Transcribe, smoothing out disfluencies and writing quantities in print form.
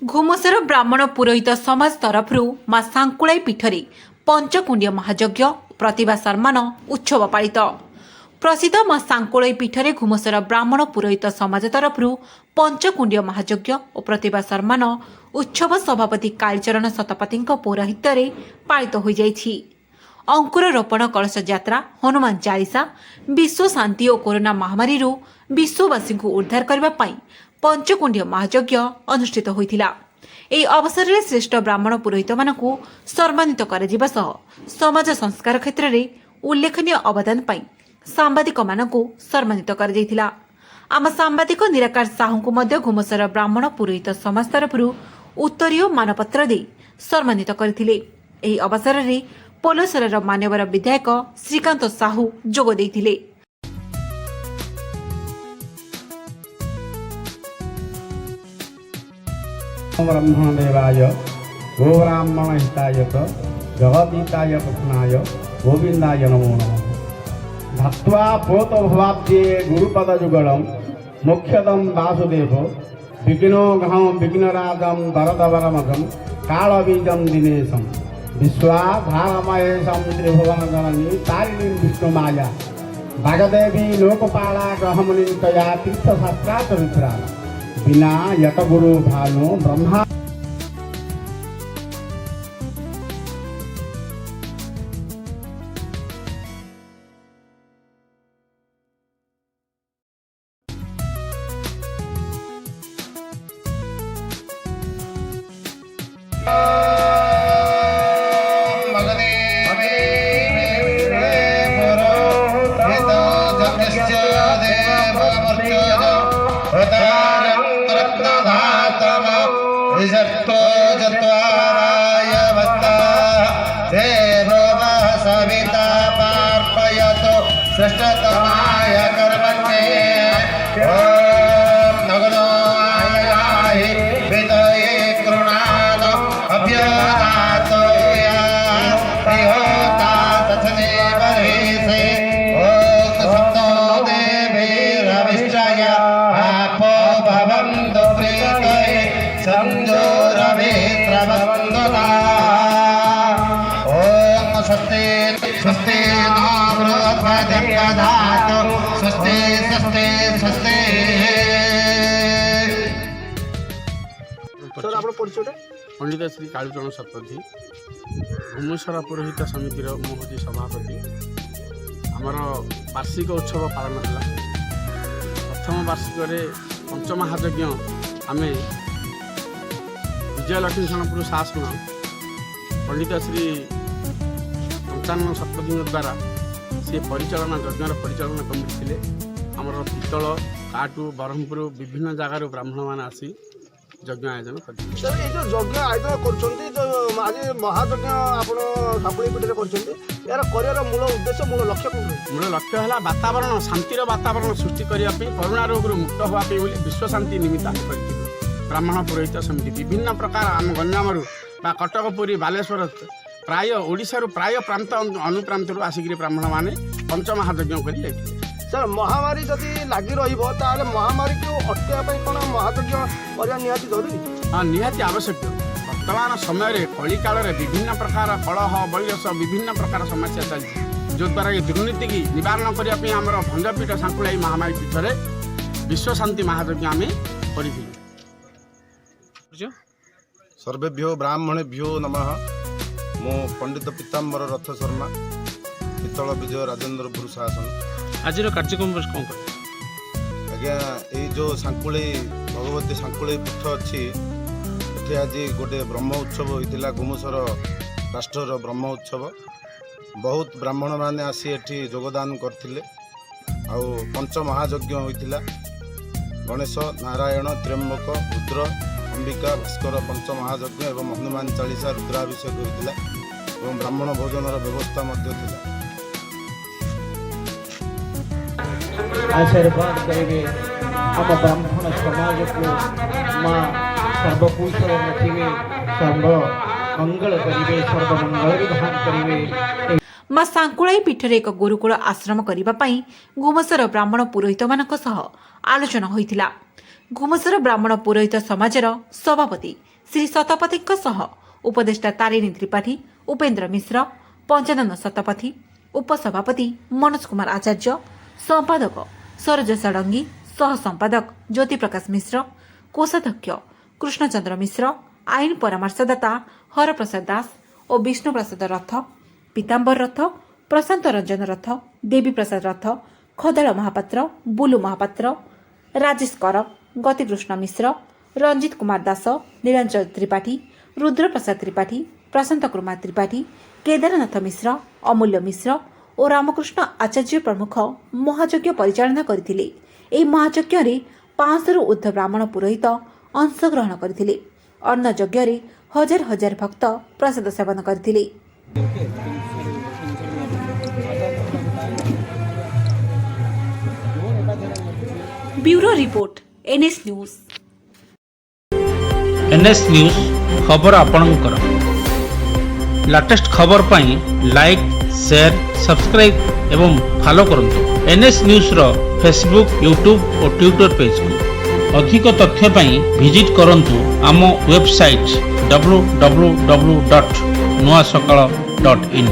घुमसर ब्राह्मण पुरोहित समाज तरफ मां सांकुलाई पीठरे पंचकुंडिय महायज्ञ प्रतिभा सम्मान उत्सव पालित। प्रसिद्ध मां सांकुलाई पीठरे घुमसर ब्राह्मण पुरोहित समाज तरफ पंचकुंडिय महायज्ञ और प्रतिभा सम्मान उत्सव सभापति कालीचरण शतपथी पौरोहित्य पालित हो जाइछि। अंकुर रोपण कलश यात्रा, हनुमान चालीसा, विश्व शांति और कोरोना महामारी विश्ववासी को उद्धार करने पंचकुंडिय महायज्ञ अनुष्ठित होइथिला। ଏହି ଅବସରରେ ଶ୍ରେଷ୍ଠ ବ୍ରାହ୍ମଣ ପୁରୋହିତମାନଙ୍କୁ ସମ୍ମାନିତ କରାଯିବା ସହ ସମାଜ ସଂସ୍କାର କ୍ଷେତ୍ରରେ ଉଲ୍ଲେଖନୀୟ ଅବଦାନ ପାଇଁ ସାମ୍ବାଦିକମାନଙ୍କୁ ସମ୍ମାନିତ କରାଯାଇଥିଲା। ଆମ ସାମ୍ବାଦିକ ନିରାକାର ସାହୁଙ୍କୁ ମଧ୍ୟ ଘୁମସର ବ୍ରାହ୍ମଣ ପୁରୋହିତ ସମାଜ ତରଫରୁ ଉତ୍ତରୀୟ ମାନପତ୍ର ଦେଇ ସମ୍ମାନିତ କରିଥିଲେ। ଏହି ଅବସରରେ ପୋଲସରାର ମାନ୍ୟବର ବିଧାୟକ ଶ୍ରୀକାନ୍ତ ସାହୁ ଯୋଗ ଦେଇଥିଲେ। ब्रह्मदेवाय गोब्राह्मण हिताय जगदीताय कृष्णाय गोविंदाय नमो नमः। धत्वा पोतभवाब्जे गुरुपदयुगलम मोक्षदम वासुदेव विघ्नो घं विघ्नराजम वरदवरमघम कालबीजम दिनेशम विश्वाधारमहेशम त्रिभुवन जननी तारिणी विष्णुमाया भागदेवी लोकपाला ग्रहमुनितया तीर्थशास्त्रा चरित्रा बिना यत गुरु भानु ब्रह्मा सविता पार्पयतो श्रेष्ठतमाय कर्मण्ये ओम नगनो आयाहि विदये कृणान अभ्यदातो या प्रियोता तथने बर्हिसे ओम सप्तो देवी रविष्टय आपो भवन्तु प्रीतये संजो रवित्रवन्दना स्वस्ति स्वस्ति नामृतपदिप्यधातु स्वस्ति स्वस्ति स्वस्ति। सर आप पंडित श्री कालीचरण शतपथी घुमसरा पुरोहित समितिर मुहूर्ती सभापति आमर वार्षिक उत्सव पालन है। प्रथम वार्षिक पंचमहायज्ञ आम विजयलक्ष्मी शरणपुर शासन पंडित श्री पंचानन शतपथी द्वारा सी परिचालना यज्ञर परिचालना कमिटी थे। आमर पितल काटू ब्रह्मपुर विभिन्न जगार ब्राह्मण मैंने आसी यज्ञ आयोजन कर यज्ञ आयोजन कर महायज्ञ आप यार मूल उद्देश्य मूल लक्ष्य मूल लक्ष्य है वातावरण शांतिर वातावरण सृष्टि करने करोना रोग मुक्त होगापी विश्व शांति निमित्त कर ब्राह्मण पुरोहित समिति विभिन्न प्रकार आम गंजाम कटक पुरी बालेश्वर प्राय ओडिशारू प्राय प्रांत अनुप्रांत आसिक ब्राह्मण मैंने पंचमहायज्ञ कर सर महामारी जदि लगी रहा महामारी को अटकाई कौन महायज्ञ करने निहाती जरूरी। हाँ निहाती आवश्यक। वर्तमान समय कली काल विभिन्न प्रकार कलह बलियस विभिन्न प्रकार समस्या चलती जो द्वारा दुर्नीति की निवारण करने आम भंजपीठ सांकुलाई महामारी पीठर विश्व शांति महायज्ञ आम कर सर्वेभ्यो ब्राह्मणेभ्यो नमः। मो पंडित पीताम्बर रथ शर्मा पितल विजय राजेन्द्रपुर शासन आज कार्यक्रम कौन कर आज्ञा ये जो सांकुलाई भगवती सांकुलाई पीठ अच्छी आज गोटे ब्रह्म उत्सव होता घुमसर राष्ट्र ब्रह्म उत्सव बहुत ब्राह्मण मैंने आसी एठी योगदान करथिले। आउ पंच महायज्ञ होता गणेश नारायण त्र्यंबक रुद्र अंबिका भास्कर पंच महायज्ञ एवं हनुमान चालीसा रुद्राभिषेक होता और ब्राह्मण भोजनर व्यवस्था आशीर्वाद करेंगे आम ब्राह्मण समाज को माँ सर्वकुशल रखिए सर्व मंगल करेंगे सर्वमंगल विधान करेंगे। मां सांकुलाई पीठरे एक गुरुकुल आश्रम करने घुमसर ब्राह्मण पुरोहित आलोचना होइतिला। घुमसर ब्राह्मण पुरोहित समाजर सभापति श्री शतपथीଙ୍କ ସହ ଉପଦେଷ୍ଟା ତାରିଣୀ त्रिपाठी उपेन्द्र मिश्र पंचानन शतपथी उपसभापति मनोज कुमार आचार्य संपादक सरोज षडंगी सह संपादक ज्योति प्रकाश मिश्र कोषाध्यक्ष कृष्णचंद्र मिश्र आईन परामर्शदाता हरप्रसाद दास और विष्णु प्रसाद रथ पीताम्बर रथ प्रशांत रंजन रथ देवी प्रसाद रथ खदाल महापात्र बुलु महापात्र राजेश कर गतिकृष्ण मिश्र रंजित कुमार दास नीलांचल त्रिपाठी रुद्र प्रसाद त्रिपाठी प्रशांत कुमार त्रिपाठी केदारनाथ मिश्र अमूल्य मिश्र और रामकृष्ण आचार्य प्रमुख महायज्ञ परिचालना करथिले। एही महायज्ञ 500 ऊर्ध्व ब्राह्मण पुरोहित अंशग्रहण करथिले। अन्न यज्ञ हजार हजार भक्त प्रसाद सेवन करथिले। Bureau report NS news. NS news खबर आपणकर लेटेस्ट खबर पाई लाइक शेयर सब्सक्राइब एवं फॉलो करंतु एनएस न्यूज रो फेसबुक यूट्यूब और ट्विटर पेज को अधिक तथ्य पाई विजिट करंतु आम वेबसाइट www.nuasakala.in।